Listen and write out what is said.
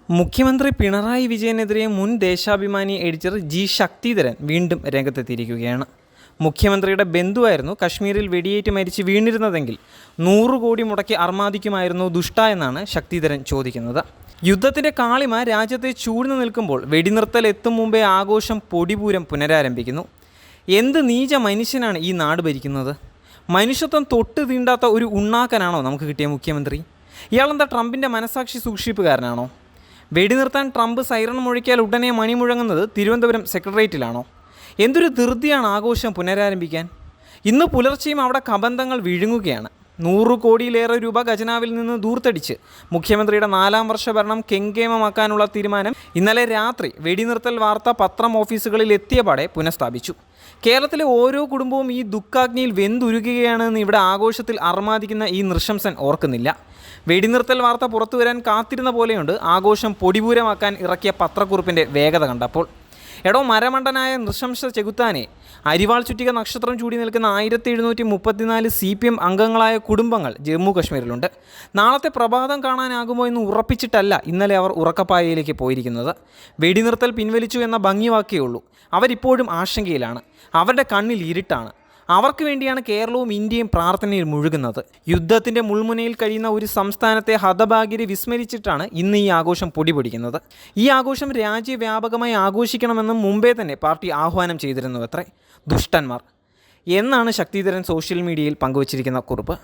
മുഖ്യമന്ത്രി പിണറായി വിജയനെതിരെ മുൻ Deshabhimani editor G Sakthidharan വീണ്ടും രംഗത്തെത്തിയിരിക്കുകയാണ്. മുഖ്യമന്ത്രിയുടെ ബന്ധുവായിരുന്നു കശ്മീരിൽ വെടിയേറ്റ് മരിച്ച് വീണിരുന്നതെങ്കിൽ 100 കോടി മുടക്കി അർമാദിക്കുമായിരുന്നു ദുഷ്ട എന്നാണ് ശക്തിധരൻ ചോദിക്കുന്നത്. യുദ്ധത്തിൻ്റെ കാളിമ രാജ്യത്തെ ചൂഴ്ന്നു നിൽക്കുമ്പോൾ വെടിനിർത്തൽ എത്തും മുമ്പേ ആഘോഷം പൊടിപൂരം പുനരാരംഭിക്കുന്നു. എന്ത് നീച മനുഷ്യനാണ് ഈ നാട് ഭരിക്കുന്നത്? മനുഷ്യത്വം തൊട്ട് തീണ്ടാത്ത ഒരു ഉണ്ണാക്കനാണോ നമുക്ക് കിട്ടിയ മുഖ്യമന്ത്രി? ഇയാളെന്താ ട്രംപിൻ്റെ മനസാക്ഷി സൂക്ഷിപ്പുകാരനാണോ? വെടിനിർത്താൻ ട്രംപ് സൈറൺ മുഴക്കിയാൽ ഉടനെ മണി മുഴങ്ങുന്നത് തിരുവനന്തപുരം സെക്രട്ടേറിയറ്റിലാണോ? എന്തൊരു ധൃതിയാണ് ആഘോഷം പുനരാരംഭിക്കാൻ. ഇന്ന് പുലർച്ചെയും അവിടെ കബന്ധങ്ങൾ വിഴുങ്ങുകയാണ്. 100 കോടിയിലേറെ രൂപ ഖജനാവിൽ നിന്ന് ദൂർത്തടിച്ച് മുഖ്യമന്ത്രിയുടെ 4ാം വർഷ ഭരണം കെങ്കേമമാക്കാനുള്ള തീരുമാനം ഇന്നലെ രാത്രി വെടിനിർത്തൽ വാർത്ത പത്രം ഓഫീസുകളിൽ എത്തിയപാടെ പുനഃസ്ഥാപിച്ചു. കേരളത്തിലെ ഓരോ കുടുംബവും ഈ ദുഃഖാഗ്നിയിൽ വെന്തുരുകുകയാണെന്ന് ഇവിടെ ആഘോഷത്തിൽ അർമാദിക്കുന്ന ഈ നൃശംസൻ ഓർക്കുന്നില്ല. വെടിനിർത്തൽ വാർത്ത പുറത്തു വരാൻ കാത്തിരുന്ന പോലെയുണ്ട് ആഘോഷം പൊടിപൂരമാക്കാൻ ഇറക്കിയ പത്രക്കുറിപ്പിൻ്റെ വേഗത കണ്ടപ്പോൾ. എടോ മരമണ്ടനായ നൃശംസ ചെകുത്താനെ, അരിവാൾ ചുറ്റിക നക്ഷത്രം ചൂടി നിൽക്കുന്ന 1734 CPM അംഗങ്ങളായ കുടുംബങ്ങൾ ജമ്മു കശ്മീരിലുണ്ട്. നാളത്തെ പ്രഭാതം കാണാനാകുമോ എന്ന് ഉറപ്പിച്ചിട്ടല്ല ഇന്നലെ അവർ ഉറക്കപ്പായയിലേക്ക് പോയിരിക്കുന്നത്. വെടിനിർത്തൽ പിൻവലിച്ചു എന്ന ഭംഗിവാക്കേ ഉള്ളൂ. അവരിപ്പോഴും ആശങ്കയിലാണ്. അവരുടെ കണ്ണിൽ ഇരുട്ടാണ്. അവർക്ക് വേണ്ടിയാണ് കേരളവും ഇന്ത്യയും പ്രാർത്ഥനയിൽ മുഴുകുന്നത്. യുദ്ധത്തിൻ്റെ മുൾമുനയിൽ കഴിയുന്ന ഒരു സംസ്ഥാനത്തെ ഹതഭാഗ്യരെ വിസ്മരിച്ചിട്ടാണ് ഇന്ന് ഈ ആഘോഷം പൊടിപൊടിക്കുന്നത്. ഈ ആഘോഷം രാജ്യവ്യാപകമായി ആഘോഷിക്കണമെന്ന് മുമ്പേ തന്നെ പാർട്ടി ആഹ്വാനം ചെയ്തിരുന്നുവത്രേ. ദുഷ്ടന്മാർ എന്നാണ് ശക്തിധരൻ സോഷ്യൽ മീഡിയയിൽ പങ്കുവച്ചിരിക്കുന്ന കുറിപ്പ്.